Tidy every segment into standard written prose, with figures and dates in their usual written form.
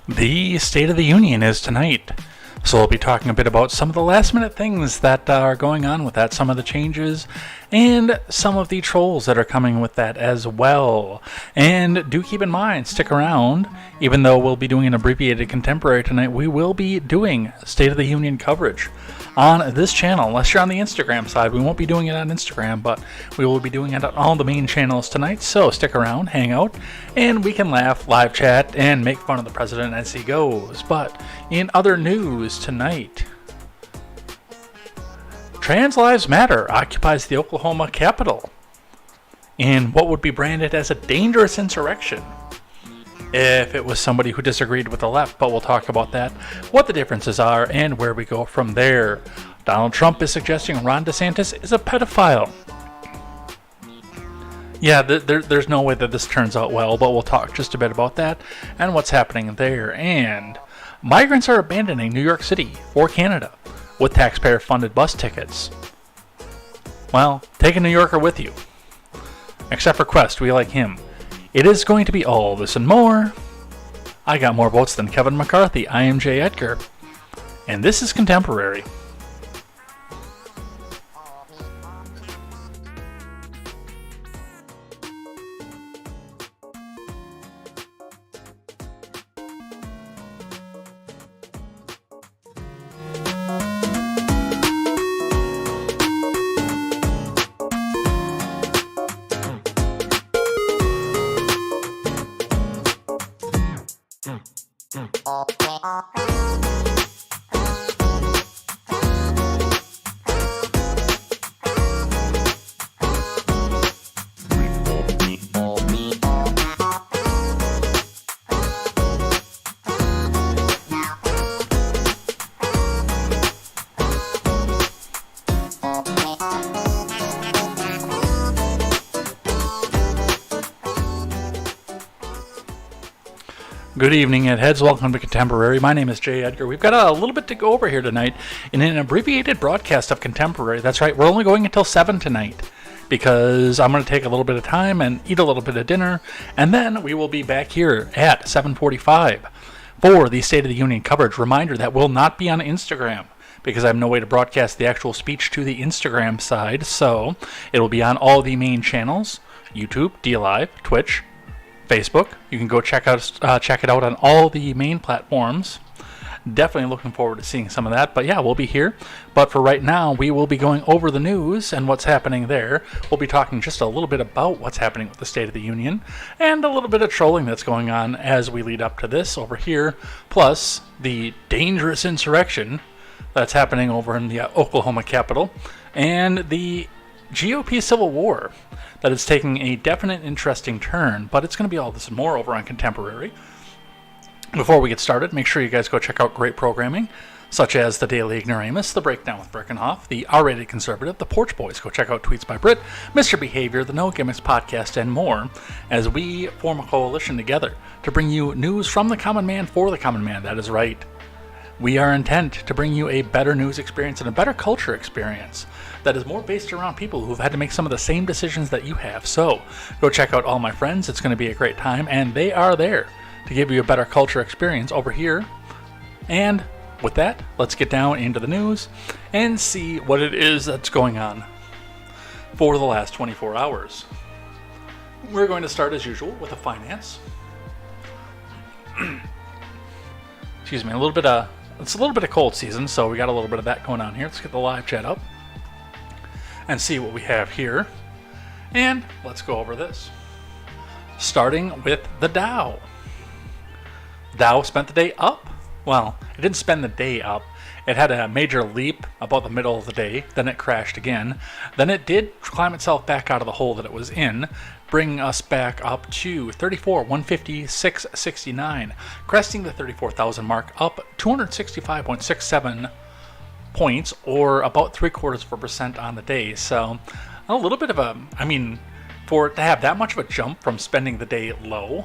The State of the Union is tonight, so we'll be talking a bit about some of the last minute things that are going on with that, some of the changes, and some of the trolls that are coming with that as well. And do keep in mind, stick around, even though we'll be doing an abbreviated contemporary tonight, we will be doing State of the Union coverage on this channel. Unless you're on the Instagram side, we won't be doing it on Instagram, but we will be doing it on all the main channels tonight. So stick around, hang out, and we can laugh, live chat, and make fun of the president as he goes. But in other news tonight, Trans Lives Matter occupies the Oklahoma Capitol in what would be branded as a dangerous insurrection if it was somebody who disagreed with the left, but we'll talk about that, what the differences are, and where we go from there. Donald Trump is suggesting Ron DeSantis is a pedophile. Yeah, there's no way that this turns out well, but we'll talk just a bit about that and what's happening there. And migrants are abandoning New York City for Canada with taxpayer-funded bus tickets. Well, take a New Yorker with you. Except for Quest, we like him. It is going to be all this and more. I got more votes than Kevin McCarthy. I am Jay Edgar, and this is Contemporary. Good evening, Heads. Welcome to Contemporary. My name is Jay Edgar. We've got a little bit to go over here tonight in an abbreviated broadcast of Contemporary. That's right, we're only going until 7 tonight because I'm going to take a little bit of time and eat a little bit of dinner, and then we will be back here at 7:45 for the State of the Union coverage. Reminder, that will not be on Instagram because I have no way to broadcast the actual speech to the Instagram side, so it will be on all the main channels: YouTube, DLive, Twitch, Facebook. You can go check it out on all the main platforms. Definitely looking forward to seeing some of that. But yeah, we'll be here. But for right now, we will be going over the news and what's happening there. We'll be talking just a little bit about what's happening with the State of the Union and a little bit of trolling that's going on as we lead up to this over here. Plus the dangerous insurrection that's happening over in the Oklahoma Capitol and the GOP Civil War that is taking a definite interesting turn, but it's going to be all this and more over on Contemporary. Before we get started, make sure you guys go check out great programming, such as the Daily Ignoramus, the Breakdown with Breckenhoff, the R-Rated Conservative, the Porch Boys. Go check out Tweets by Brit, Mr. Behavior, the No Gimmicks Podcast, and more, as we form a coalition together to bring you news from the common man for the common man. That is right. We are intent to bring you a better news experience and a better culture experience that is more based around people who've had to make some of the same decisions that you have. So go check out all my friends. It's going to be a great time, and they are there to give you a better culture experience over here. And with that, let's get down into the news and see what it is that's going on for the last 24 hours. We're going to start as usual with the finance. Excuse me, it's a little bit of cold season, so we got a little bit of that going on here. Let's get the live chat up and see what we have here. And let's go over this. Starting with the Dow. Dow spent the day up. Well, it didn't spend the day up. It had a major leap about the middle of the day. Then it crashed again. Then it did climb itself back out of the hole that it was in, bringing us back up to 156.69, cresting the 34,000 mark, up 265.67 points, or about 0.75% on the day. So a little bit of for it to have that much of a jump from spending the day low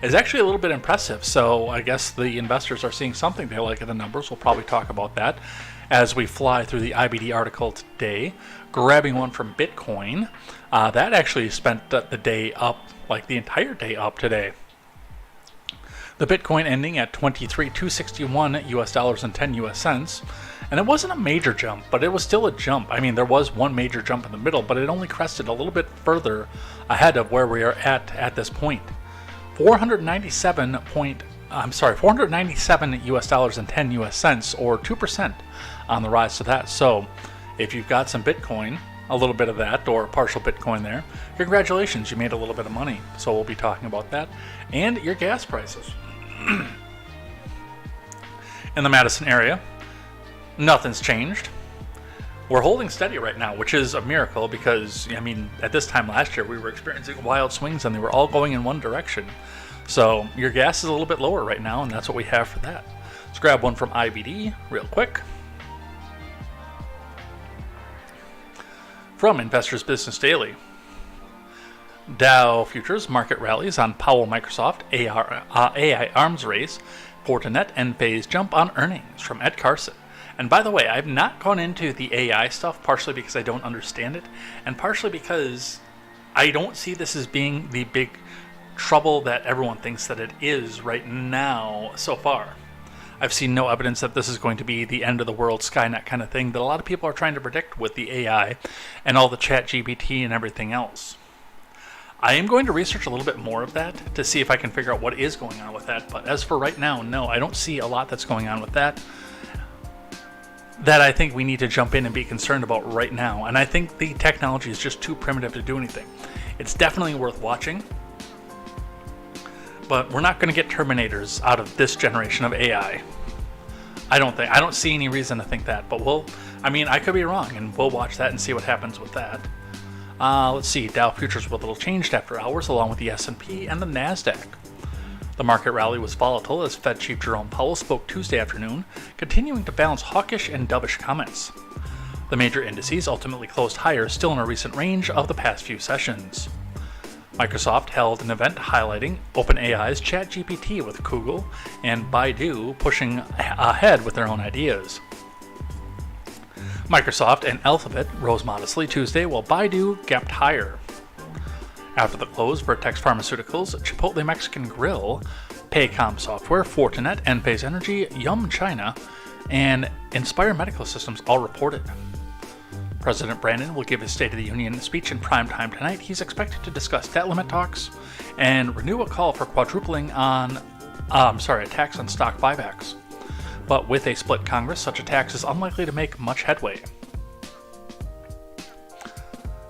is actually a little bit impressive. So I guess the investors are seeing something they like in the numbers. We'll probably talk about that as we fly through the IBD article today. Grabbing one from Bitcoin, that actually spent the day up, like the entire day up today. The Bitcoin ending at 23,261 US dollars and 10 US cents. And it wasn't a major jump, but it was still a jump. I mean, there was one major jump in the middle, but it only crested a little bit further ahead of where we are at this point. 497 US dollars and 10 US cents, or 2% on the rise to that. So if you've got some Bitcoin, a little bit of that, or partial Bitcoin there, congratulations, you made a little bit of money. So we'll be talking about that. And your gas prices. In the Madison area, nothing's changed. We're holding steady right now, which is a miracle because, I mean, at this time last year, we were experiencing wild swings and they were all going in one direction. So your gas is a little bit lower right now, and that's what we have for that. Let's grab one from IBD real quick. From Investors Business Daily. Dow Futures market rallies on Powell Microsoft, AI arms race, Fortinet, Enphase jump on earnings from Ed Carson. And by the way, I've not gone into the AI stuff, partially because I don't understand it, and partially because I don't see this as being the big trouble that everyone thinks that it is right now so far. I've seen no evidence that this is going to be the end of the world, Skynet kind of thing that a lot of people are trying to predict with the AI and all the chat GPT and everything else. I am going to research a little bit more of that to see if I can figure out what is going on with that. But as for right now, no, I don't see a lot that's going on with that I think we need to jump in and be concerned about right now. And I think the technology is just too primitive to do anything. It's definitely worth watching, but we're not going to get Terminators out of this generation of AI. I don't see any reason to think that, but I could be wrong, and we'll watch that and see what happens with that. Let's see, Dow Futures were a little changed after hours, along with the S&P and the NASDAQ. The market rally was volatile as Fed Chief Jerome Powell spoke Tuesday afternoon, continuing to balance hawkish and dovish comments. The major indices ultimately closed higher, still in a recent range of the past few sessions. Microsoft held an event highlighting OpenAI's ChatGPT, with Google and Baidu pushing ahead with their own ideas. Microsoft and Alphabet rose modestly Tuesday, while Baidu gapped higher. After the close, Vertex Pharmaceuticals, Chipotle Mexican Grill, Paycom Software, Fortinet, Enphase Energy, Yum China, and Inspire Medical Systems all reported. President Brandon will give his State of the Union speech in prime time tonight. He's expected to discuss debt limit talks and renew a call for quadrupling a tax on stock buybacks. But with a split Congress, such a tax is unlikely to make much headway.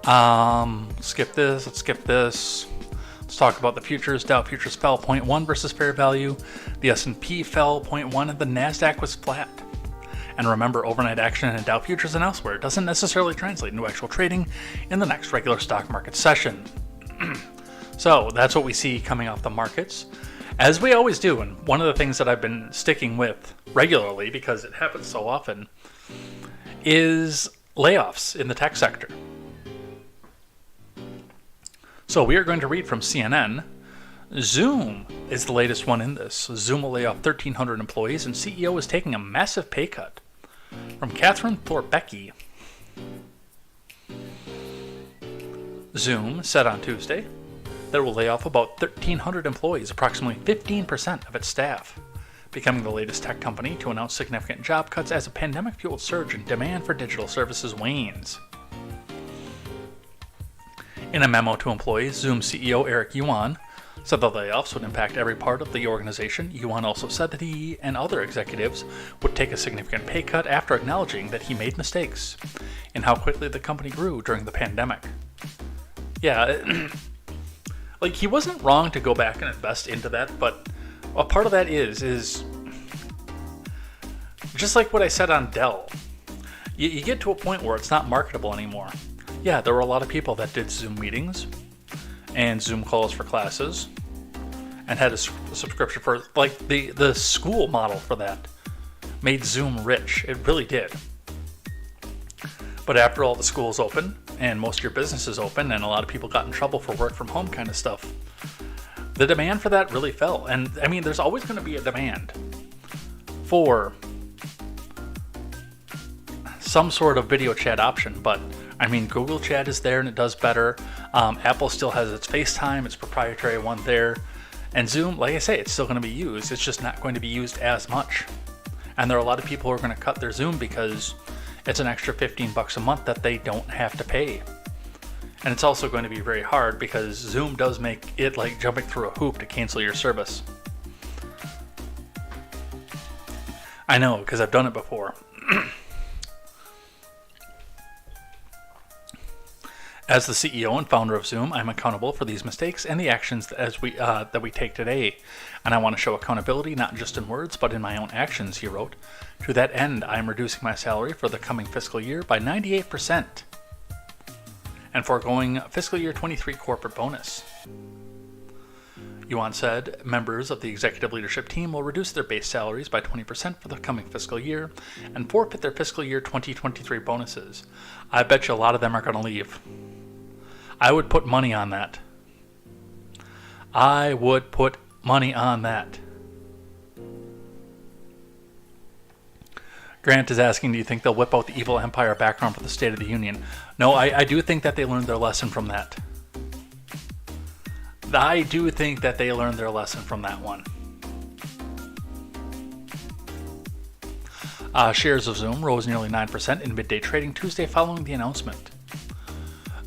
Let's skip this. Let's talk about the futures. Dow Futures fell 0.1 versus fair value. The S&P fell 0.1 and the NASDAQ was flat. And remember, overnight action in Dow Futures and elsewhere doesn't necessarily translate into actual trading in the next regular stock market session. So that's what we see coming off the markets. As we always do, and one of the things that I've been sticking with regularly, because it happens so often, is layoffs in the tech sector. So we are going to read from CNN. Zoom is the latest one in this. Zoom will lay off 1,300 employees, and CEO is taking a massive pay cut. From Catherine Thorbecki. Zoom said on Tuesday that it will lay off about 1,300 employees, approximately 15% of its staff, becoming the latest tech company to announce significant job cuts as a pandemic-fueled surge in demand for digital services wanes. In a memo to employees, Zoom CEO Eric Yuan said the layoffs would impact every part of the organization. Yuan also said that he and other executives would take a significant pay cut after acknowledging that he made mistakes in how quickly the company grew during the pandemic. Yeah, he wasn't wrong to go back and invest into that, but a part of that is just like what I said on Dell. You get to a point where it's not marketable anymore. Yeah, there were a lot of people that did Zoom meetings and Zoom calls for classes and had a subscription for, the school model for that made Zoom rich. It really did. But after all the schools open and most of your businesses open and a lot of people got in trouble for work from home kind of stuff, the demand for that really fell. And I mean, there's always going to be a demand for some sort of video chat option, but I mean, Google Chat is there and it does better. Apple still has its FaceTime, its proprietary one there. And Zoom, like I say, it's still going to be used. It's just not going to be used as much. And there are a lot of people who are going to cut their Zoom because it's an extra $15 a month that they don't have to pay. And it's also going to be very hard because Zoom does make it like jumping through a hoop to cancel your service. I know, because I've done it before. As the CEO and founder of Zoom, I'm accountable for these mistakes and the actions that we take today. And I want to show accountability not just in words, but in my own actions, he wrote. To that end, I am reducing my salary for the coming fiscal year by 98% and foregoing fiscal year 23 corporate bonus. Yuan said members of the executive leadership team will reduce their base salaries by 20% for the coming fiscal year and forfeit their fiscal year 2023 bonuses. I bet you a lot of them are going to leave. I would put money on that. I would put money on that. Grant is asking, do you think they'll whip out the evil empire background for the State of the Union? No, I do think that they learned their lesson from that. I do think that they learned their lesson from that one. Shares of Zoom rose nearly 9% in midday trading Tuesday following the announcement.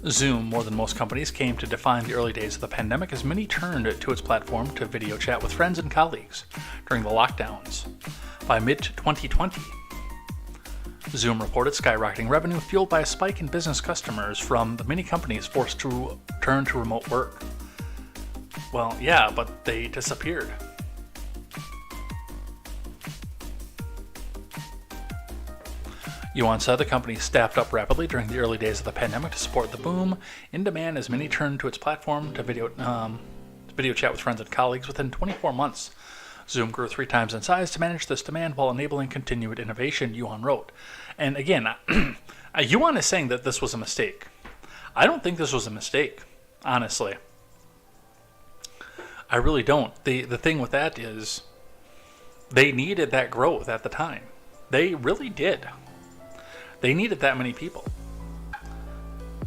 Zoom, more than most companies, came to define the early days of the pandemic as many turned to its platform to video chat with friends and colleagues during the lockdowns. By mid-2020, Zoom reported skyrocketing revenue fueled by a spike in business customers from the many companies forced to turn to remote work. Well, yeah, but they disappeared. Yuan said the company staffed up rapidly during the early days of the pandemic to support the boom in demand as many turned to its platform to video chat with friends and colleagues. Within 24 months, Zoom grew 3 times in size to manage this demand while enabling continued innovation, Yuan wrote. And again, Yuan is saying that this was a mistake. I don't think this was a mistake, honestly. I really don't. The thing with that is they needed that growth at the time. They really did. They needed that many people.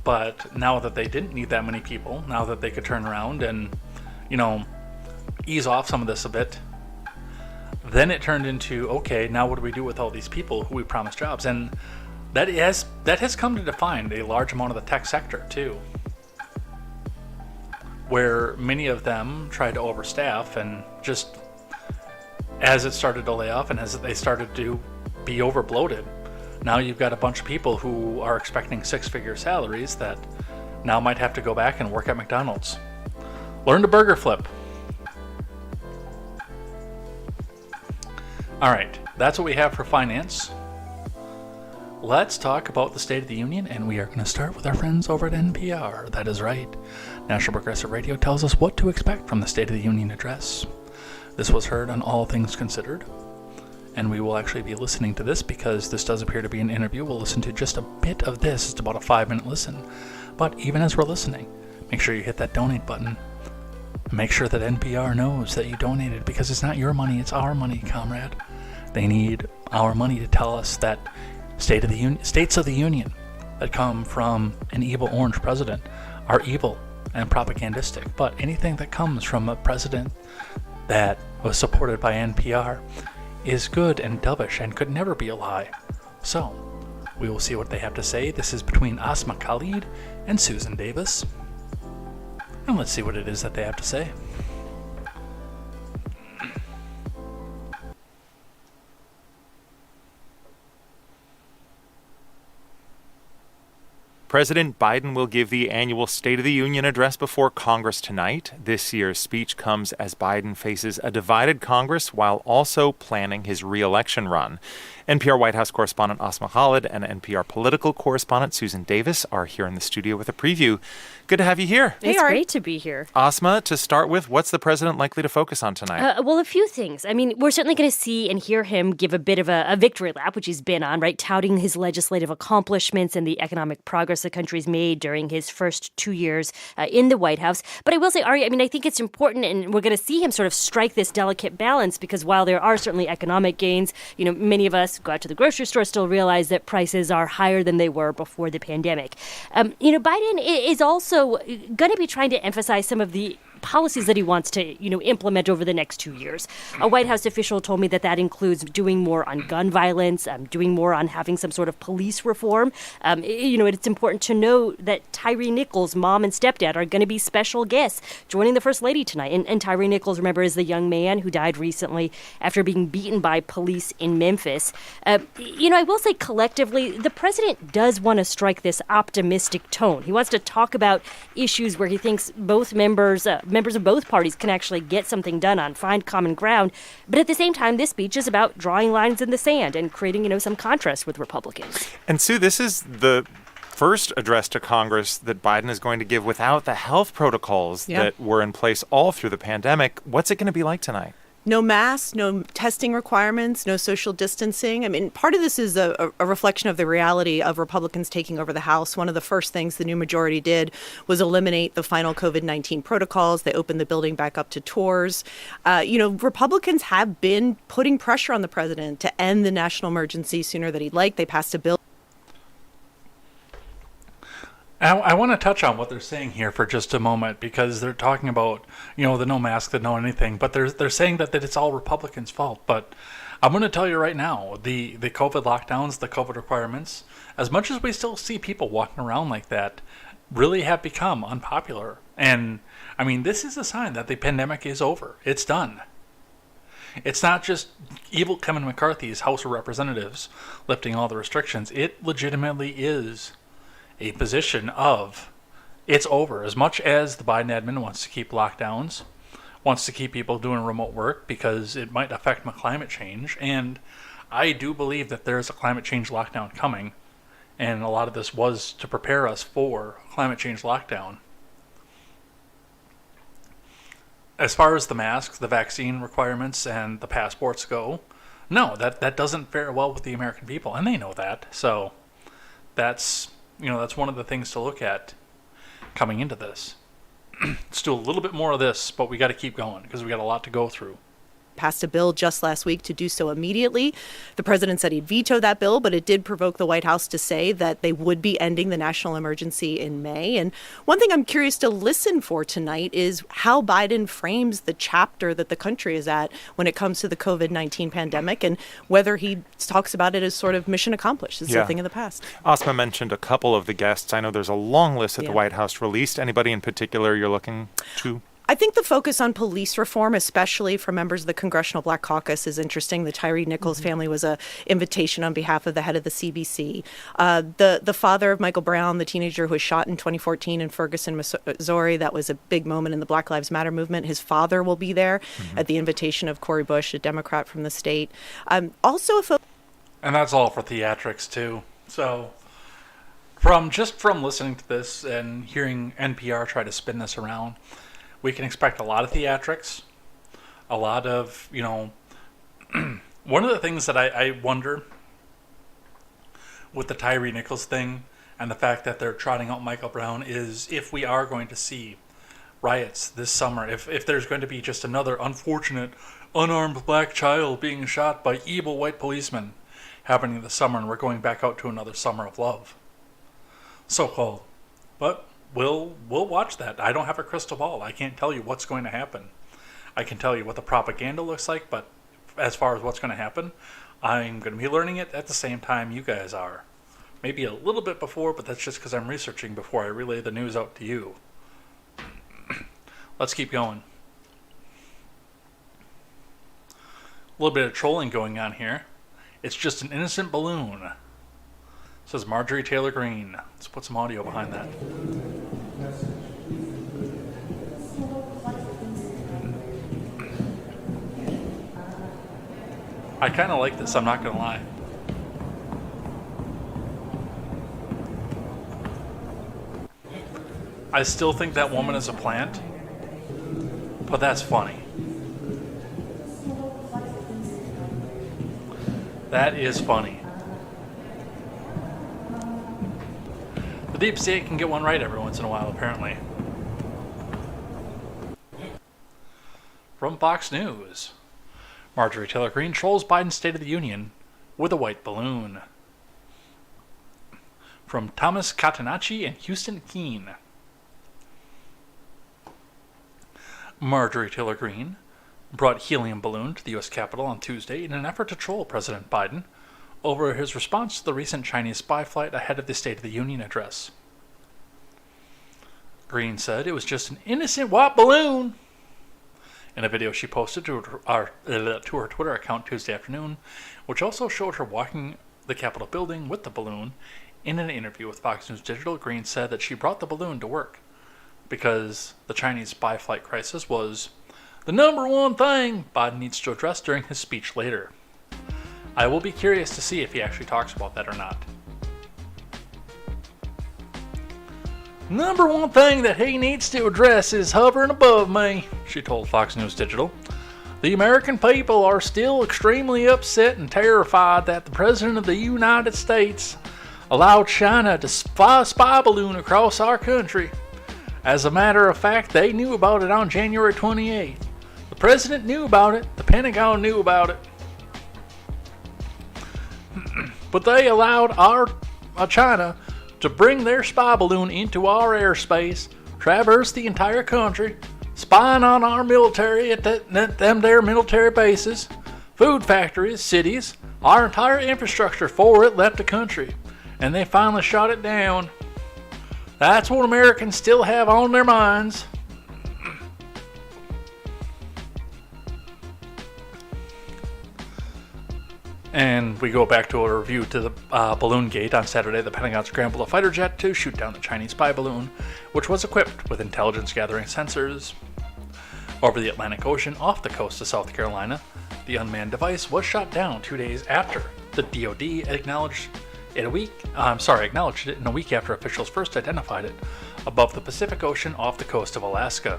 But now that they didn't need that many people, now that they could turn around and, ease off some of this a bit, then it turned into, okay, now what do we do with all these people who we promised jobs? And that has come to define a large amount of the tech sector too, where many of them tried to overstaff, and just as it started to lay off and as they started to be overbloated, now you've got a bunch of people who are expecting 6-figure salaries that now might have to go back and work at McDonald's. Learn to burger flip. All right, that's what we have for finance. Let's talk about the State of the Union, and we are going to start with our friends over at NPR. That is right. National Progressive Radio tells us what to expect from the State of the Union address. This was heard on All Things Considered, and we will actually be listening to this because this does appear to be an interview. We'll listen to just a bit of this. It's about a 5-minute listen. But even as we're listening, make sure you hit that donate button. Make sure that NPR knows that you donated, because it's not your money, it's our money, comrade. They need our money to tell us that States of the Union that come from an evil orange president are evil and propagandistic. But anything that comes from a president that was supported by NPR is good and dovish and could never be a lie. So, we will see what they have to say. This is between Asma Khalid and Susan Davis. And let's see what it is that they have to say. President Biden will give the annual State of the Union address before Congress tonight. This year's speech comes as Biden faces a divided Congress while also planning his re-election run. NPR White House correspondent Asma Khalid and NPR political correspondent Susan Davis are here in the studio with a preview. Good to have you here. It's great to be here. Asma, to start with, what's the president likely to focus on tonight? Well, a few things. I mean, we're certainly going to see and hear him give a bit of a victory lap, which he's been on, right? Touting his legislative accomplishments and the economic progress the country's made during his first 2 years in the White House. But I will say, Ari, I think it's important, and we're going to see him sort of strike this delicate balance, because while there are certainly economic gains, many of us go out to the grocery store still realize that prices are higher than they were before the pandemic. Biden is also going to be trying to emphasize some of the policies that he wants to, implement over the next 2 years. A White House official told me that includes doing more on gun violence, doing more on having some sort of police reform. It's important to know that Tyree Nichols' mom and stepdad are going to be special guests joining the First Lady tonight. And Tyree Nichols, remember, is the young man who died recently after being beaten by police in Memphis. I will say collectively, the president does want to strike this optimistic tone. He wants to talk about issues where he thinks both members of both parties can actually get something done on, find common ground. But at the same time, this speech is about drawing lines in the sand and creating, some contrast with Republicans. And Sue, this is the first address to Congress that Biden is going to give without the health protocols that were in place all through the pandemic. What's it going to be like tonight? No masks, no testing requirements, no social distancing. I mean, part of this is a reflection of the reality of Republicans taking over the House. One of the first things the new majority did was eliminate the final COVID-19 protocols. They opened the building back up to tours. Republicans have been putting pressure on the president to end the national emergency sooner than he'd like. They passed a bill. I want to touch on what they're saying here for just a moment, because they're talking about, the no mask, the no anything, but they're saying that it's all Republicans' fault. But I'm going to tell you right now, the COVID lockdowns, the COVID requirements, as much as we still see people walking around like that, really have become unpopular. And, this is a sign that the pandemic is over. It's done. It's not just evil Kevin McCarthy's House of Representatives lifting all the restrictions. It legitimately is a position of it's over. As much as the Biden admin wants to keep lockdowns, wants to keep people doing remote work because it might affect climate change, and I do believe that there's a climate change lockdown coming, and a lot of this was to prepare us for climate change lockdown. As far as the masks, the vaccine requirements, and the passports go, no, that doesn't fare well with the American people, and they know that. So that's one of the things to look at coming into this. Let's do a little bit more of this, but we got to keep going because we got a lot to go through. Passed a bill just last week to do so immediately. The president said he'd veto that bill, but it did provoke the White House to say that they would be ending the national emergency in May. And one thing I'm curious to listen for tonight is how Biden frames the chapter that the country is at when it comes to the COVID-19 pandemic, and whether he talks about it as sort of mission accomplished. This is a thing of the past. Asma mentioned a couple of the guests. I know there's a long list that the White House released. Anybody in particular you're looking to? I think the focus on police reform, especially for members of the Congressional Black Caucus, is interesting. The Tyree Nichols family was an invitation on behalf of the head of the CBC. The father of Michael Brown, the teenager who was shot in 2014 in Ferguson, Missouri, that was a big moment in the Black Lives Matter movement. His father will be there at the invitation of Cori Bush, a Democrat from the state. And that's all for theatrics, too. So from listening to this and hearing NPR try to spin this around, we can expect a lot of theatrics, a lot of, one of the things that I wonder with the Tyree Nichols thing and the fact that they're trotting out Michael Brown is if we are going to see riots this summer, if there's going to be just another unfortunate, unarmed black child being shot by evil white policemen happening this summer, and we're going back out to another summer of love. So-called. But We'll watch that. I don't have a crystal ball. I can't tell you what's going to happen. I can tell you what the propaganda looks like, but as far as what's going to happen, I'm going to be learning it at the same time you guys are. Maybe a little bit before, but that's just because I'm researching before I relay the news out to you. Let's keep going. A little bit of trolling going on here. It's just an innocent balloon. Says Marjorie Taylor Greene. Let's put some audio behind that. I kind of like this, I'm not going to lie. I still think that woman is a plant, but that's funny. That is funny. The deep state can get one right every once in a while, apparently. From Fox News, Marjorie Taylor Greene trolls Biden's State of the Union with a white balloon. From Thomas Catenacci and Houston Keene. Marjorie Taylor Greene brought helium balloon to the U.S. Capitol on Tuesday in an effort to troll President Biden over his response to the recent Chinese spy flight ahead of the State of the Union address. Greene said it was just an innocent white balloon in a video she posted to her Twitter account Tuesday afternoon, which also showed her walking the Capitol building with the balloon. In an interview with Fox News Digital, Greene said that she brought the balloon to work because the Chinese spy flight crisis was the number one thing Biden needs to address during his speech later. I will be curious to see if he actually talks about that or not. Number one thing that he needs to address is hovering above me, she told Fox News Digital. The American people are still extremely upset and terrified that the President of the United States allowed China to fly a spy balloon across our country. As a matter of fact, they knew about it on January 28th. The President knew about it, the Pentagon knew about it. But they allowed China to bring their spy balloon into our airspace, traverse the entire country, spying on our military at them their military bases, food factories, cities, our entire infrastructure before it left the country. And they finally shot it down. That's what Americans still have on their minds. And we go back to a review to the balloon gate. On Saturday, the Pentagon scrambled a fighter jet to shoot down the Chinese spy balloon, which was equipped with intelligence-gathering sensors. Over the Atlantic Ocean, off the coast of South Carolina, the unmanned device was shot down 2 days after the DoD acknowledged it in a week after officials first identified it above the Pacific Ocean off the coast of Alaska.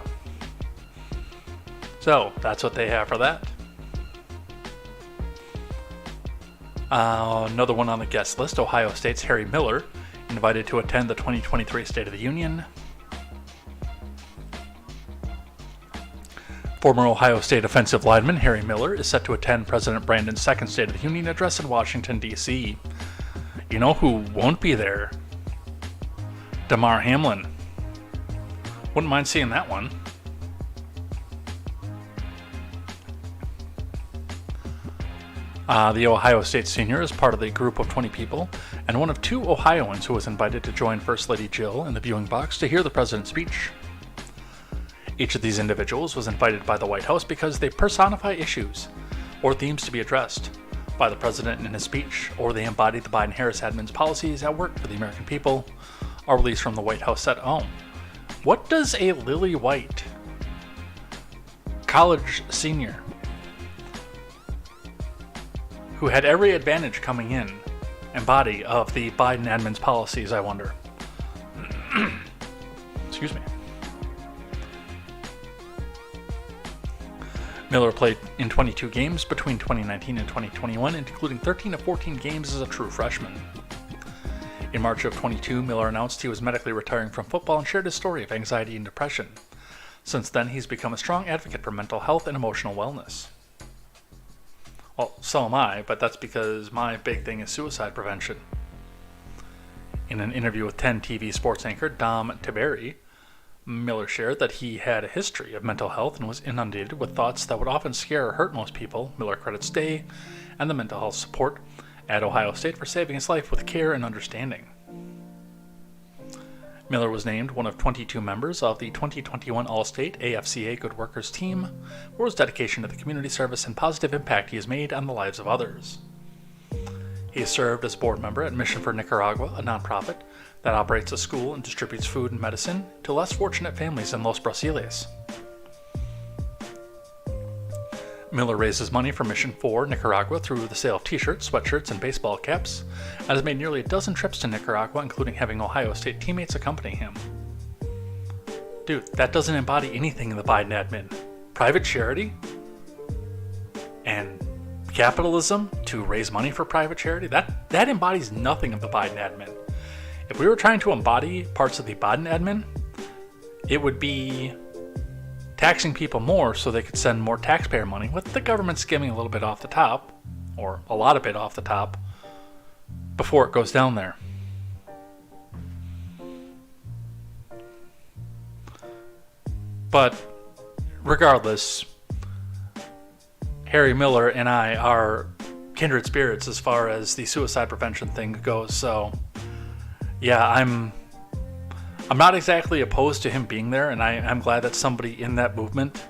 So, that's what they have for that. Another one on the guest list, Ohio State's Harry Miller, invited to attend the 2023 State of the Union. Former Ohio State offensive lineman Harry Miller is set to attend President Brandon's second State of the Union address in Washington, D.C. You know who won't be there? Damar Hamlin. Wouldn't mind seeing that one. The Ohio State senior is part of the group of 20 people and one of 2 Ohioans who was invited to join First Lady Jill in the viewing box to hear the president's speech. Each of these individuals was invited by the White House because they personify issues or themes to be addressed by the president in his speech, or they embody the Biden-Harris admin's policies at work for the American people. A release from the White House said, what does a Lily White, college senior, who had every advantage coming in, embody of the Biden admin's policies, I wonder? Excuse me. Miller played in 22 games between 2019 and 2021, including 13 of 14 games as a true freshman. In March of 22, Miller announced he was medically retiring from football and shared his story of anxiety and depression. Since then, he's become a strong advocate for mental health and emotional wellness. Well, so am I, but that's because my big thing is suicide prevention. In an interview with 10 TV sports anchor Dom Tiberi, Miller shared that he had a history of mental health and was inundated with thoughts that would often scare or hurt most people. Miller credits Day and the mental health support at Ohio State for saving his life with care and understanding. Miller was named one of 22 members of the 2021 All-State AFCA Good Workers team for his dedication to the community service and positive impact he has made on the lives of others. He has served as board member at Mission for Nicaragua, a nonprofit that operates a school and distributes food and medicine to less fortunate families in Los Brasiles. Miller raises money for Mission for Nicaragua through the sale of t-shirts, sweatshirts, and baseball caps, and has made nearly a dozen trips to Nicaragua, including having Ohio State teammates accompany him. Dude, that doesn't embody anything in the Biden admin. Private charity and capitalism to raise money for private charity, that embodies nothing of the Biden admin. If we were trying to embody parts of the Biden admin, it would be taxing people more so they could send more taxpayer money, with the government skimming a little bit off the top, or a lot of it off the top, before it goes down there. But regardless, Harry Miller and I are kindred spirits as far as the suicide prevention thing goes. So, yeah, I'm not exactly opposed to him being there, and I'm glad that somebody in that movement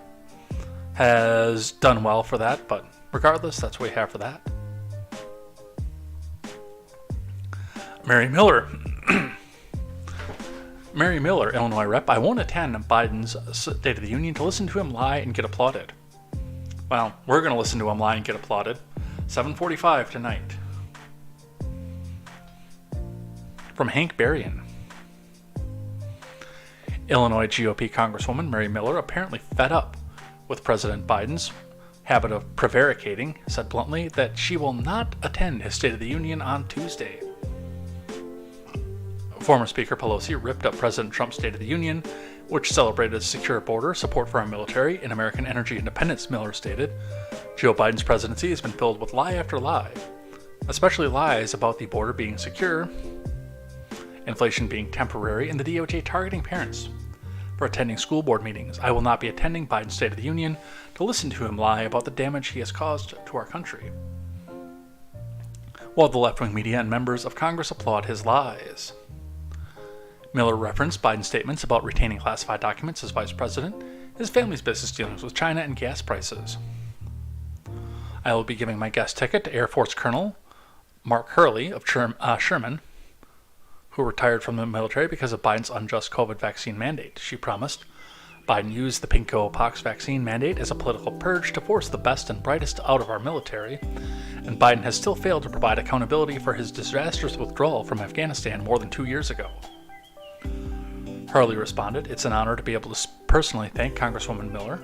has done well for that. But regardless, that's what we have for that. Mary Miller. Mary Miller, Illinois rep. I won't attend Biden's State of the Union to listen to him lie and get applauded. Well, we're going to listen to him lie and get applauded. 7:45 tonight. From Hank Berrien. Illinois GOP Congresswoman Mary Miller, apparently fed up with President Biden's habit of prevaricating, said bluntly that she will not attend his State of the Union on Tuesday. Former Speaker Pelosi ripped up President Trump's State of the Union, which celebrated a secure border, support for our military, and American energy independence, Miller stated. Joe Biden's presidency has been filled with lie after lie, especially lies about the border being secure, inflation being temporary, and the DOJ targeting parents for attending school board meetings. I will not be attending Biden's State of the Union to listen to him lie about the damage he has caused to our country, while the left-wing media and members of Congress applaud his lies. Miller referenced Biden's statements about retaining classified documents as vice president, his family's business dealings with China, and gas prices. I will be giving my guest ticket to Air Force Colonel Mark Hurley of Sherman, who retired from the military because of Biden's unjust COVID vaccine mandate. She promised. Biden used the pinko pox vaccine mandate as a political purge to force the best and brightest out of our military, and Biden has still failed to provide accountability for his disastrous withdrawal from Afghanistan more than 2 years ago. Harley responded, "It's an honor to be able to personally thank Congresswoman Miller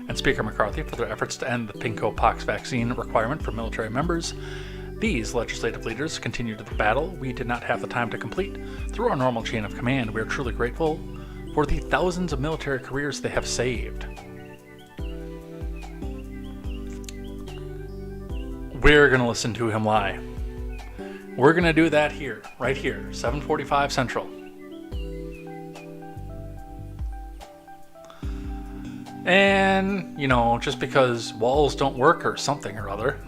and Speaker McCarthy for their efforts to end the pinko pox vaccine requirement for military members. These legislative leaders continued the battle we did not have the time to complete. Through our normal chain of command, we are truly grateful for the thousands of military careers they have saved." We're going to listen to him lie. We're going to do that here, right here, 7:45 Central. And, just because walls don't work or something or other.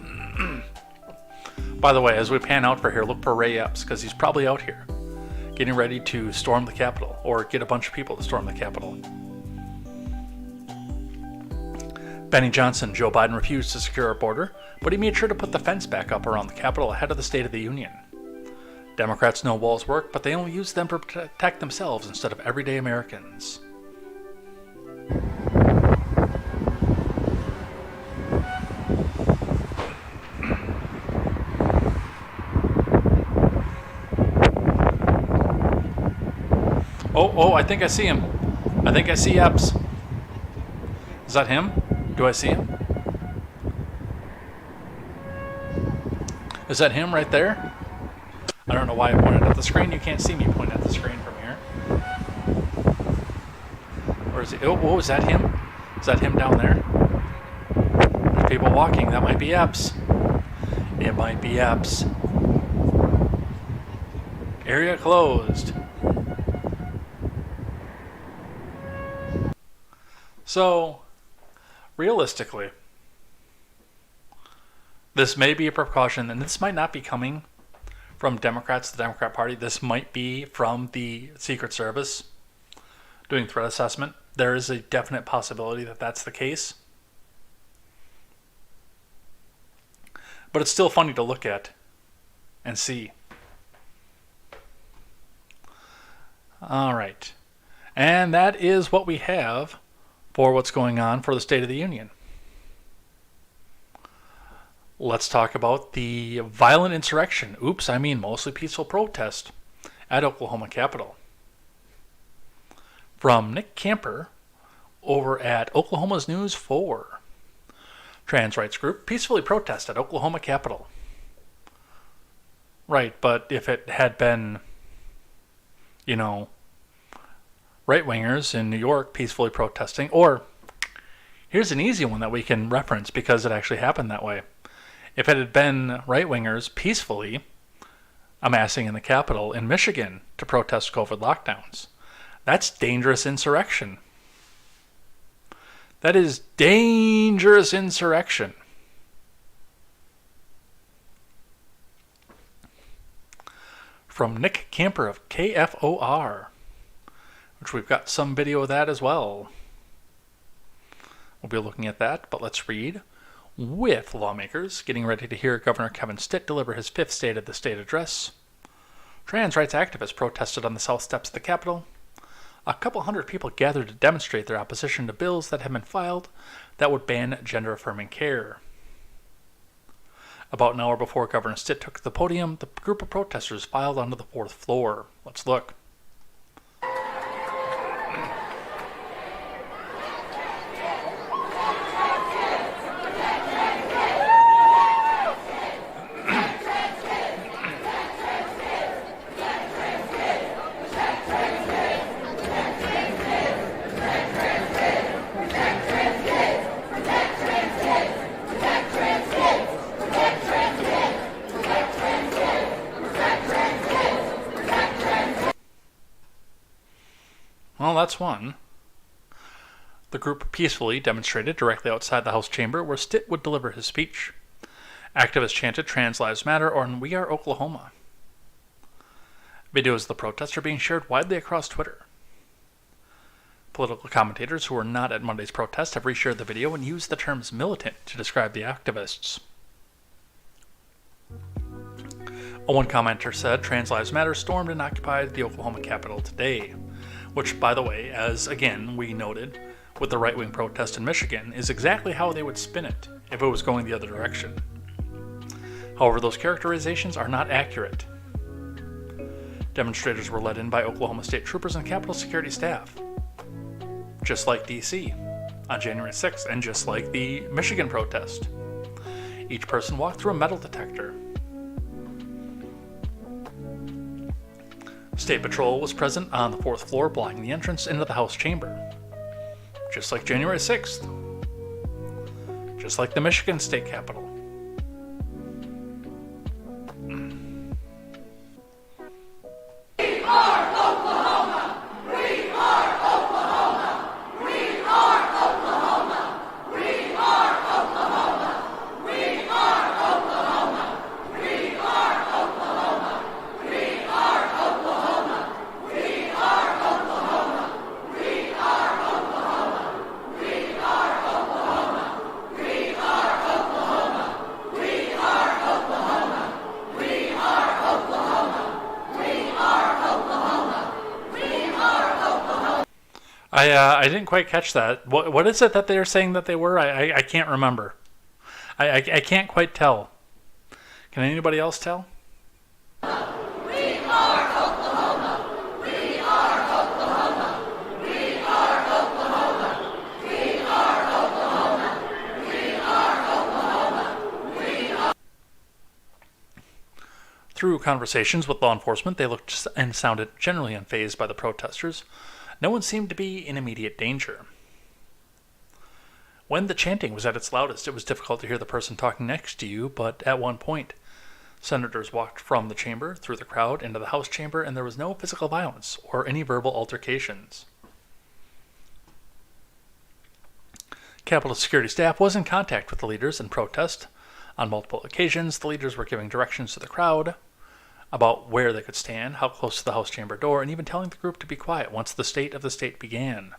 By the way, as we pan out for here, look for Ray Epps, because he's probably out here, getting ready to storm the Capitol, or get a bunch of people to storm the Capitol. Benny Johnson, Joe Biden refused to secure our border, but he made sure to put the fence back up around the Capitol ahead of the State of the Union. Democrats know walls work, but they only use them to protect themselves instead of everyday Americans. Oh, I think I see him. I think I see Epps. Is that him? Do I see him? Is that him right there? I don't know why I pointed at the screen. You can't see me point at the screen from here. Or is it? Oh, is that him? Is that him down there? There's people walking. That might be Epps. It might be Epps. Area closed. So, realistically, this may be a precaution, and this might not be coming from Democrats, the Democrat Party. This might be from the Secret Service doing threat assessment. There is a definite possibility that that's the case. But it's still funny to look at and see. All right. And that is what we have for what's going on for the State of the Union. Let's talk about the violent insurrection. Mostly peaceful protest at Oklahoma Capitol. From Nick Camper over at Oklahoma's News 4. Trans rights group peacefully protest at Oklahoma Capitol. Right, but if it had been, right-wingers in New York peacefully protesting, or here's an easy one that we can reference because it actually happened that way. If it had been right-wingers peacefully amassing in the Capitol in Michigan to protest COVID lockdowns, that's dangerous insurrection. That is dangerous insurrection. From Nick Camper of KFOR, which we've got some video of that as well. We'll be looking at that, but let's read. With lawmakers getting ready to hear Governor Kevin Stitt deliver his fifth State of the State address, trans rights activists protested on the south steps of the Capitol. A couple hundred people gathered to demonstrate their opposition to bills that have been filed that would ban gender-affirming care. About an hour before Governor Stitt took the podium, the group of protesters filed onto the fourth floor. Let's look. Well, that's one. The group peacefully demonstrated directly outside the House chamber where Stitt would deliver his speech. Activists chanted "Trans Lives Matter" or "We Are Oklahoma." Videos of the protests are being shared widely across Twitter. Political commentators who were not at Monday's protest have reshared the video and used the terms militant to describe the activists. One commenter said Trans Lives Matter stormed and occupied the Oklahoma Capitol today, which, by the way, as again we noted with the right-wing protest in Michigan, is exactly how they would spin it if it was going the other direction. However, those characterizations are not accurate. Demonstrators were led in by Oklahoma State troopers and Capitol security staff, just like D.C. on January 6th, and just like the Michigan protest. Each person walked through a metal detector. State Patrol was present on the fourth floor, blocking the entrance into the House chamber. Just like January 6th. Just like the Michigan State Capitol. I didn't quite catch that. What is it that they're saying that they were? I can't remember. I can't quite tell. Can anybody else tell? We are Oklahoma. We are Oklahoma. We are Oklahoma. We are Oklahoma. We are Oklahoma. We are. Through conversations with law enforcement, they looked and sounded generally unfazed by the protesters. No one seemed to be in immediate danger. When the chanting was at its loudest, it was difficult to hear the person talking next to you, but at one point, senators walked from the chamber, through the crowd, into the House chamber, and there was no physical violence or any verbal altercations. Capitol security staff was in contact with the leaders in protest. On multiple occasions, the leaders were giving directions to the crowd about where they could stand, how close to the House chamber door, and even telling the group to be quiet once the State of the State began.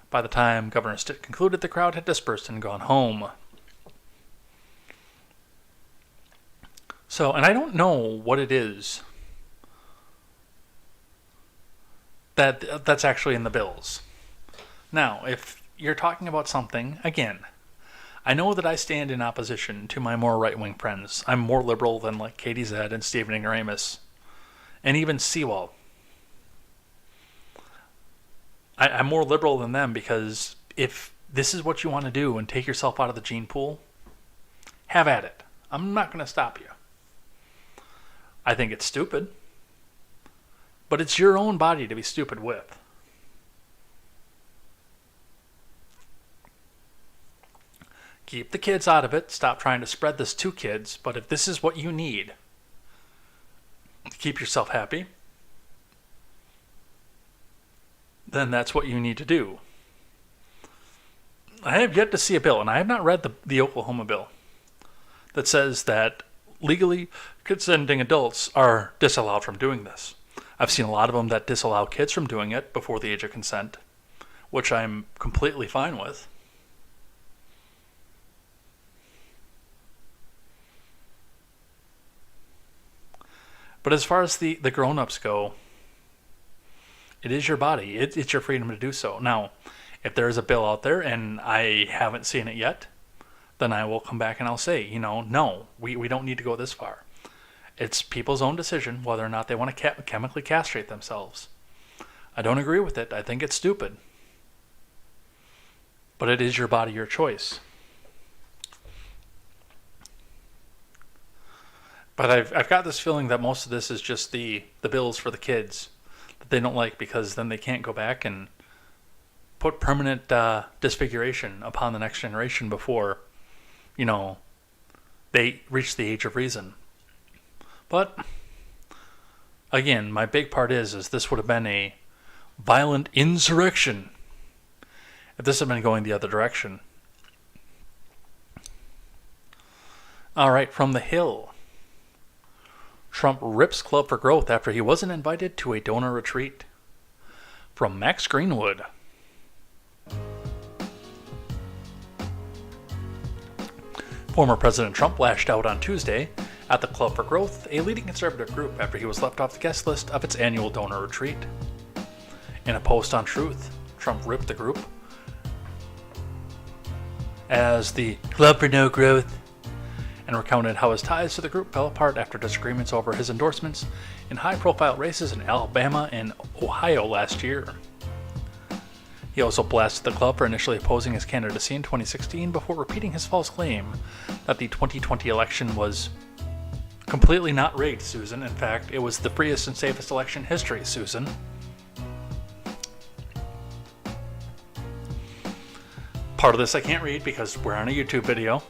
By the time Governor Stitt concluded, the crowd had dispersed and gone home. So, and I don't know what it is that's actually in the bills. Now, if you're talking about something, again, I know that I stand in opposition to my more right-wing friends. I'm more liberal than like KTZed and Stephen Ignoramus, and even Seawall. I'm more liberal than them because if this is what you want to do and take yourself out of the gene pool, have at it. I'm not going to stop you. I think it's stupid, but it's your own body to be stupid with. Keep the kids out of it. Stop trying to spread this to kids. But if this is what you need to keep yourself happy, then that's what you need to do. I have yet to see a bill, and I have not read the Oklahoma bill, that says that legally consenting adults are disallowed from doing this. I've seen a lot of them that disallow kids from doing it before the age of consent, which I'm completely fine with. But as far as the grown-ups go, it is your body. It's your freedom to do so. Now, if there is a bill out there and I haven't seen it yet, then I will come back and I'll say, no, we don't need to go this far. It's people's own decision whether or not they want to chemically castrate themselves. I don't agree with it. I think it's stupid. But it is your body, your choice. But I've got this feeling that most of this is just the bills for the kids that they don't like, because then they can't go back and put permanent disfiguration upon the next generation before, they reach the age of reason. But again, my big part is this would have been a violent insurrection if this had been going the other direction. All right, from the Hill. Trump rips Club for Growth after he wasn't invited to a donor retreat. From Max Greenwood. Former President Trump lashed out on Tuesday at the Club for Growth, a leading conservative group, after he was left off the guest list of its annual donor retreat. In a post on Truth, Trump ripped the group as the Club for No Growth and recounted how his ties to the group fell apart after disagreements over his endorsements in high-profile races in Alabama and Ohio last year. He also blasted the club for initially opposing his candidacy in 2016 before repeating his false claim that the 2020 election was completely not rigged, Susan. In fact, it was the freest and safest election in history, Susan. Part of this I can't read because we're on a YouTube video.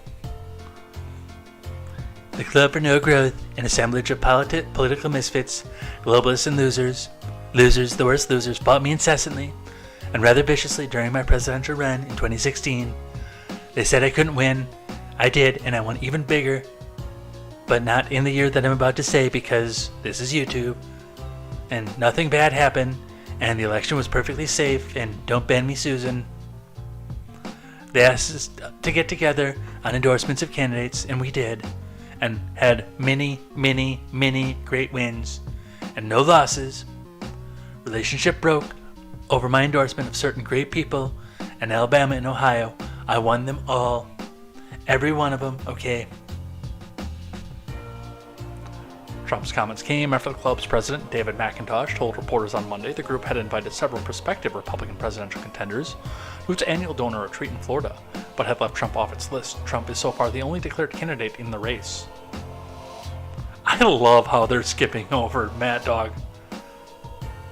The Club for No Growth, an assemblage of political misfits, globalists and losers, the worst losers, fought me incessantly and rather viciously during my presidential run in 2016. They said I couldn't win. I did, and I won even bigger, but not in the year that I'm about to say, because this is YouTube, and nothing bad happened, and the election was perfectly safe, and don't ban me, Susan. They asked us to get together on endorsements of candidates, and we did, and had many, many, many great wins, and no losses. Relationship broke over my endorsement of certain great people in Alabama and Ohio. I won them all. Every one of them, okay. Trump's comments came after the club's president, David McIntosh, told reporters on Monday the group had invited several prospective Republican presidential contenders to its annual donor retreat in Florida, but had left Trump off its list. Trump is so far the only declared candidate in the race. I love how they're skipping over Mad Dog.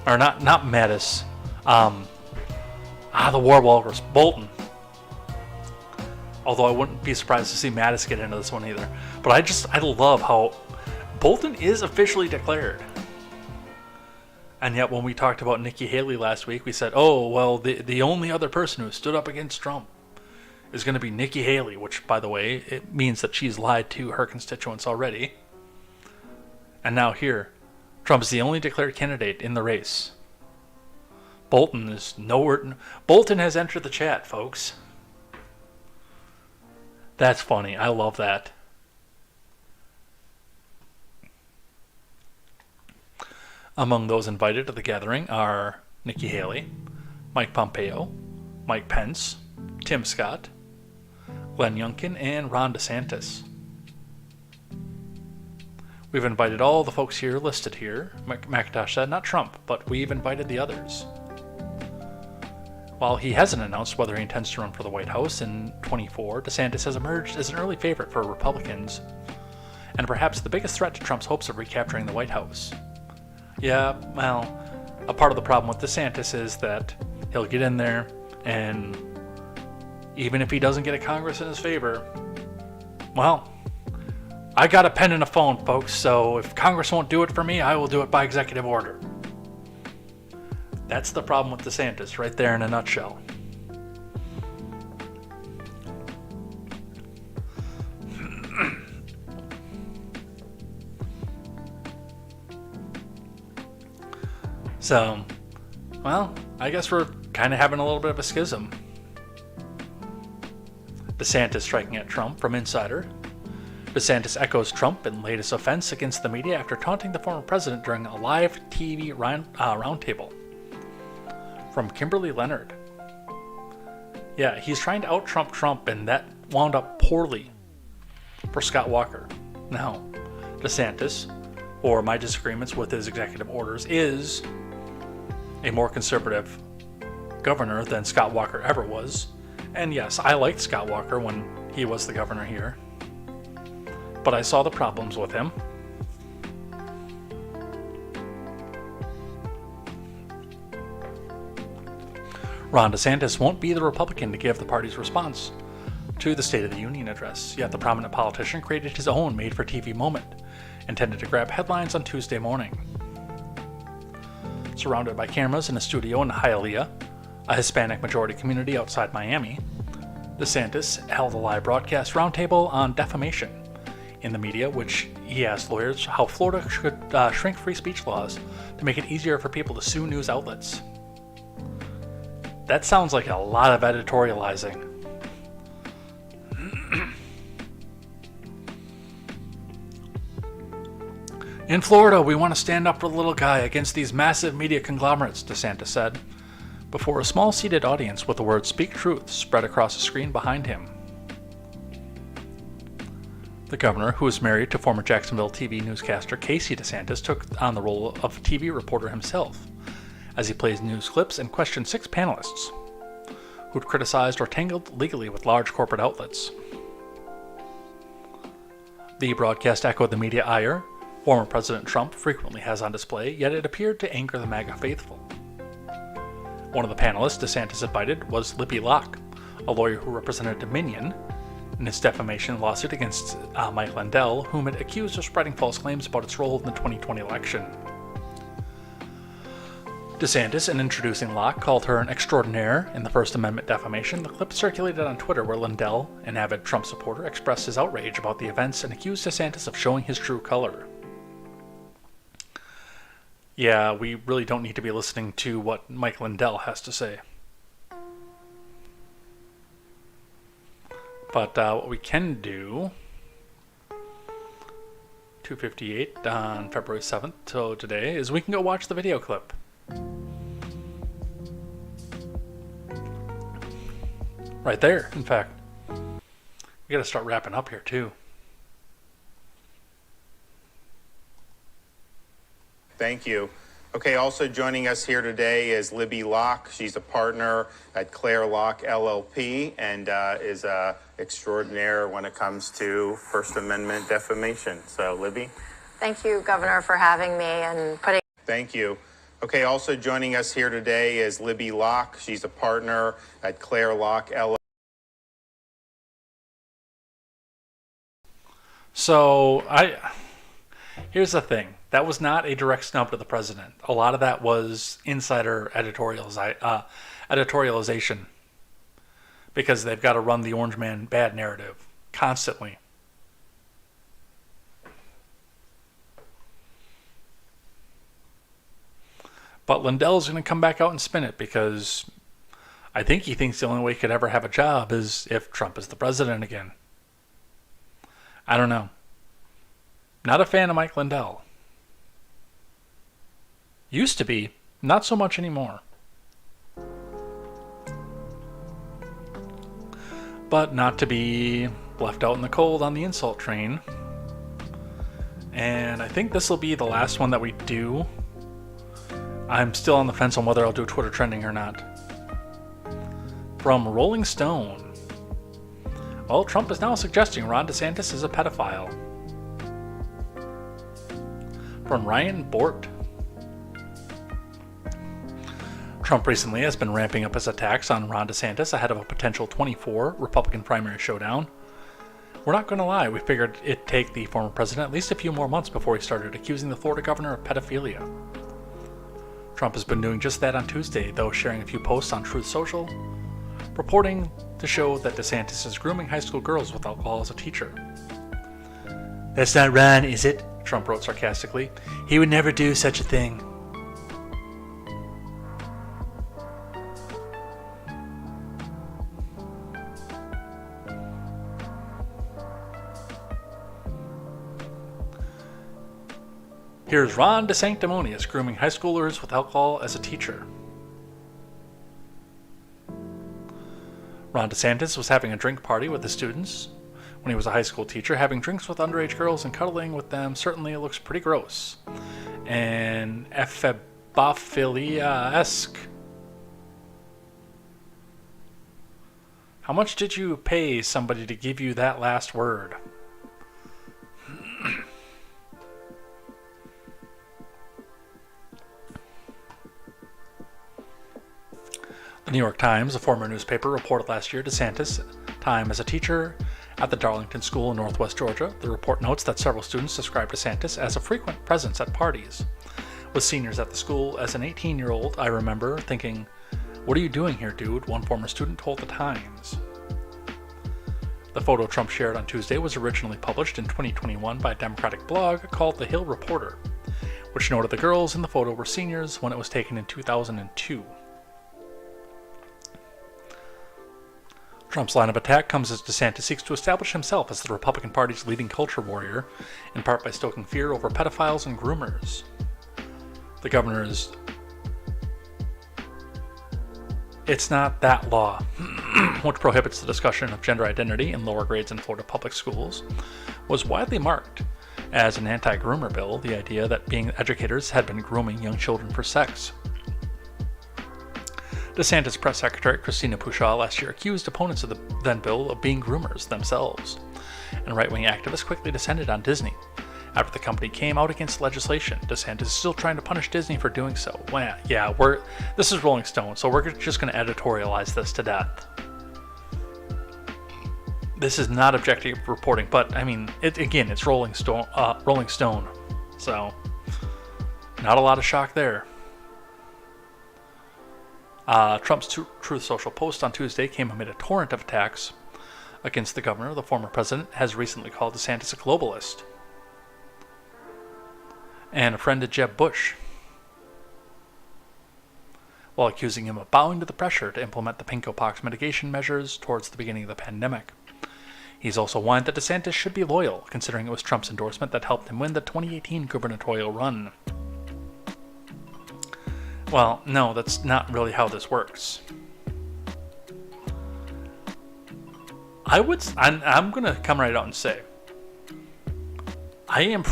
Or not Mattis. The War Walrus, Bolton. Although I wouldn't be surprised to see Mattis get into this one either. But I love how Bolton is officially declared. And yet when we talked about Nikki Haley last week, we said, oh, well, the only other person who stood up against Trump is going to be Nikki Haley, which, by the way, it means that she's lied to her constituents already. And now here, Trump's the only declared candidate in the race. Bolton is nowhere. Bolton has entered the chat, folks. That's funny. I love that. Among those invited to the gathering are Nikki Haley, Mike Pompeo, Mike Pence, Tim Scott, Glenn Youngkin, and Ron DeSantis. We've invited all the folks here listed here, McIntosh said, not Trump, but we've invited the others. While he hasn't announced whether he intends to run for the White House in 24, DeSantis has emerged as an early favorite for Republicans, and perhaps the biggest threat to Trump's hopes of recapturing the White House. Yeah, well, a part of the problem with DeSantis is that he'll get in there, and even if he doesn't get a Congress in his favor, well, I got a pen and a phone, folks, so if Congress won't do it for me, I will do it by executive order. That's the problem with DeSantis, right there in a nutshell. So, well, I guess we're kind of having a little bit of a schism. DeSantis striking at Trump from Insider. DeSantis echoes Trump in latest offense against the media after taunting the former president during a live TV roundtable. From Kimberly Leonard. Yeah, he's trying to out-Trump Trump, and that wound up poorly for Scott Walker. Now, DeSantis, or my disagreements with his executive orders, is a more conservative governor than Scott Walker ever was. And yes, I liked Scott Walker when he was the governor here. But I saw the problems with him. Ron DeSantis won't be the Republican to give the party's response to the State of the Union address, yet the prominent politician created his own made-for-TV moment, intended to grab headlines on Tuesday morning. Surrounded by cameras in a studio in Hialeah, a Hispanic majority community outside Miami, DeSantis held a live broadcast roundtable on defamation in the media, which he asked lawyers how Florida should shrink free speech laws to make it easier for people to sue news outlets. That sounds like a lot of editorializing. In Florida, we want to stand up for the little guy against these massive media conglomerates, DeSantis said, before a small seated audience with the words "Speak Truth" spread across the screen behind him. The governor, who is married to former Jacksonville TV newscaster Casey DeSantis, took on the role of TV reporter himself, as he plays news clips and questioned 6 panelists who'd criticized or tangled legally with large corporate outlets. The broadcast echoed the media ire former President Trump frequently has on display, yet it appeared to anger the MAGA faithful. One of the panelists DeSantis invited was Libby Locke, a lawyer who represented Dominion in its defamation lawsuit against Mike Lindell, whom it accused of spreading false claims about its role in the 2020 election. DeSantis, in introducing Locke, called her an extraordinaire in the First Amendment defamation. The clip circulated on Twitter where Lindell, an avid Trump supporter, expressed his outrage about the events and accused DeSantis of showing his true color. Yeah, we really don't need to be listening to what Mike Lindell has to say. But what we can do, 2:58 on February 7th, so today, is we can go watch the video clip. Right there, in fact. We gotta start wrapping up here, too. Thank you. Okay, also joining us here today is Libby Locke. She's a partner at Claire Locke LLP and is a extraordinaire when it comes to First Amendment defamation. So, Libby. Thank you, Governor, for having me and putting. Thank you. Okay, also joining us here today is Libby Locke. She's a partner at Claire Locke LLP. So, here's the thing. That was not a direct snub to the president. A lot of that was insider editorialization. Because they've got to run the Orange Man bad narrative constantly. But Lindell's going to come back out and spin it because I think he thinks the only way he could ever have a job is if Trump is the president again. I don't know. Not a fan of Mike Lindell. Used to be, not so much anymore. But not to be left out in the cold on the insult train. And I think this will be the last one that we do. I'm still on the fence on whether I'll do Twitter trending or not. From Rolling Stone. Well, Trump is now suggesting Ron DeSantis is a pedophile. From Ryan Bort. Trump recently has been ramping up his attacks on Ron DeSantis ahead of a potential 24 Republican primary showdown. We're not going to lie, we figured it'd take the former president at least a few more months before he started accusing the Florida governor of pedophilia. Trump has been doing just that on Tuesday, though sharing a few posts on Truth Social, purporting to show that DeSantis is grooming high school girls with alcohol as a teacher. "That's not Ron, is it?" Trump wrote sarcastically. "He would never do such a thing." Here's Ron DeSanctimonious grooming high schoolers with alcohol as a teacher. Ron DeSantis was having a drink party with the students. When he was a high school teacher, having drinks with underage girls and cuddling with them certainly looks pretty gross and ephebophilia-esque. How much did you pay somebody to give you that last word? The New York Times, a former newspaper, reported last year DeSantis' time as a teacher at the Darlington School in Northwest Georgia. The report notes that several students described DeSantis as a frequent presence at parties. With seniors at the school, as an 18-year-old, I remember thinking, "What are you doing here, dude?" one former student told the Times. The photo Trump shared on Tuesday was originally published in 2021 by a Democratic blog called The Hill Reporter, which noted the girls in the photo were seniors when it was taken in 2002. Trump's line of attack comes as DeSantis seeks to establish himself as the Republican Party's leading culture warrior, in part by stoking fear over pedophiles and groomers. The governor's "It's not that law," which prohibits the discussion of gender identity in lower grades in Florida public schools, was widely marked as an anti-groomer bill, the idea that being educators had been grooming young children for sex. DeSantis press secretary Christina Pushaw last year accused opponents of the then bill of being groomers themselves, and right-wing activists quickly descended on Disney. After the company came out against legislation, DeSantis is still trying to punish Disney for doing so. Well, yeah, this is Rolling Stone, so we're just going to editorialize this to death. This is not objective reporting, but I mean, it's Rolling Stone, so not a lot of shock there. Trump's Truth Social post on Tuesday came amid a torrent of attacks against the governor. The former president has recently called DeSantis a globalist and a friend to Jeb Bush, while accusing him of bowing to the pressure to implement the pinko-pox mitigation measures towards the beginning of the pandemic. He's also whined that DeSantis should be loyal, considering it was Trump's endorsement that helped him win the 2018 gubernatorial run. Well, no, that's not really how this works. I'm going to come right out and say, I am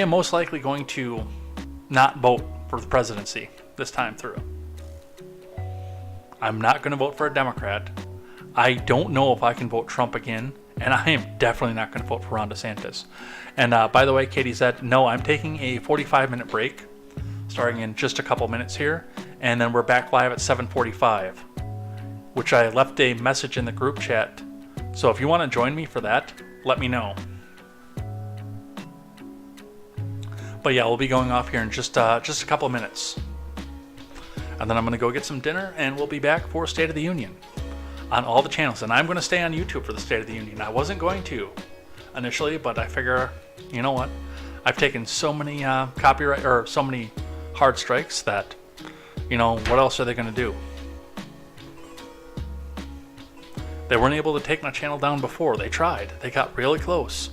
most likely going to not vote for the presidency this time through. I'm not going to vote for a Democrat. I don't know if I can vote Trump again, and I am definitely not going to vote for Ron DeSantis. And by the way, KTZed, no, I'm taking a 45-minute break, starting in just a couple minutes here, and then we're back live at 7:45, which I left a message in the group chat. So if you want to join me for that, let me know. But yeah, we'll be going off here in just a couple of minutes. And then I'm going to go get some dinner, and we'll be back for State of the Union on all the channels. And I'm going to stay on YouTube for the State of the Union. I wasn't going to initially, but I figure, you know what? I've taken so many so many hard strikes that, what else are they going to do? They weren't able to take my channel down before. They tried. They got really close.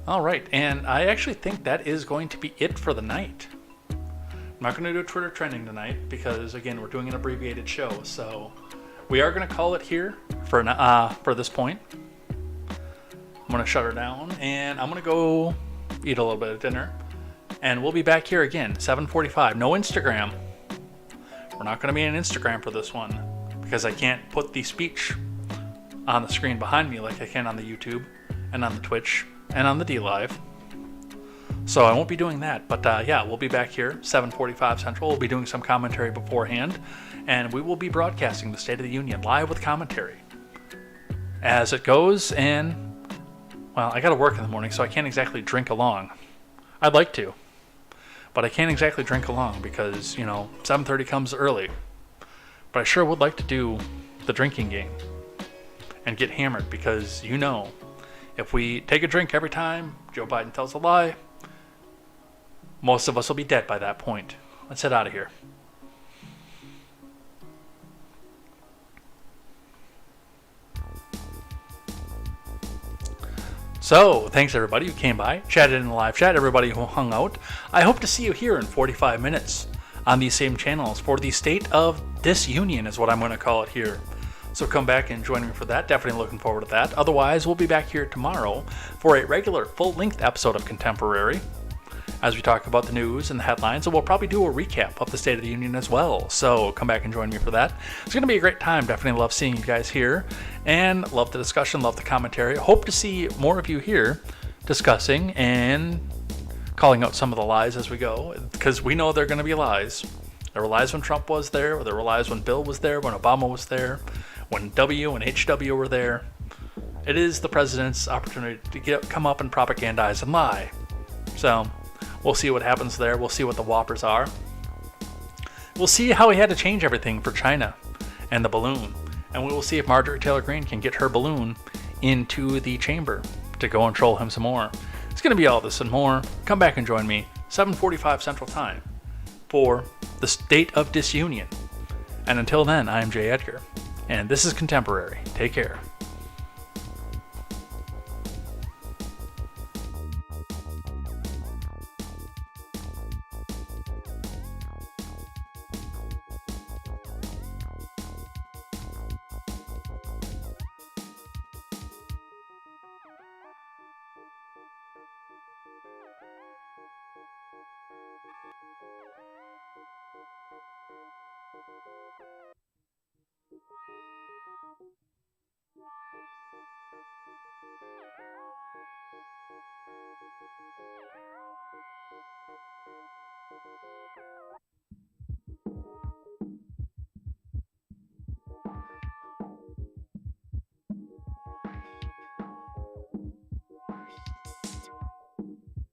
All right, and I actually think that is going to be it for the night. I'm not going to do a Twitter trending tonight because, again, we're doing an abbreviated show. So we are going to call it here for this point. I'm going to shut her down, and I'm going to go eat a little bit of dinner. And we'll be back here again, 7:45. No Instagram. We're not going to be on Instagram for this one because I can't put the speech on the screen behind me like I can on the YouTube and on the Twitch and on the D-Live. So I won't be doing that. But yeah, we'll be back here, 7:45 Central. We'll be doing some commentary beforehand. And we will be broadcasting the State of the Union live with commentary as it goes. And, well, I got to work in the morning, so I can't exactly drink along. I'd like to, but I can't exactly drink along because, 7:30 comes early. But I sure would like to do the drinking game and get hammered because, if we take a drink every time Joe Biden tells a lie, most of us will be dead by that point. Let's head out of here. So, thanks everybody who came by, chatted in the live chat, everybody who hung out. I hope to see you here in 45 minutes on these same channels for the State of Disunion is what I'm going to call it here. So come back and join me for that. Definitely looking forward to that. Otherwise, we'll be back here tomorrow for a regular full-length episode of Contemporary as we talk about the news and the headlines, and we'll probably do a recap of the State of the Union as well. So come back and join me for that. It's going to be a great time. Definitely love seeing you guys here, and love the discussion, love the commentary. Hope to see more of you here discussing and calling out some of the lies as we go, because we know they're going to be lies. There were lies when Trump was there, there were lies when Bill was there, when Obama was there, when W and HW were there. It is the president's opportunity to come up and propagandize and lie. So we'll see what happens there. We'll see what the whoppers are. We'll see how he had to change everything for China and the balloon. And we will see if Marjorie Taylor Greene can get her balloon into the chamber to go and troll him some more. It's going to be all this and more. Come back and join me, 7:45 Central Time, for the State of Disunion. And until then, I am Jay Edgar, and this is Contemporary. Take care.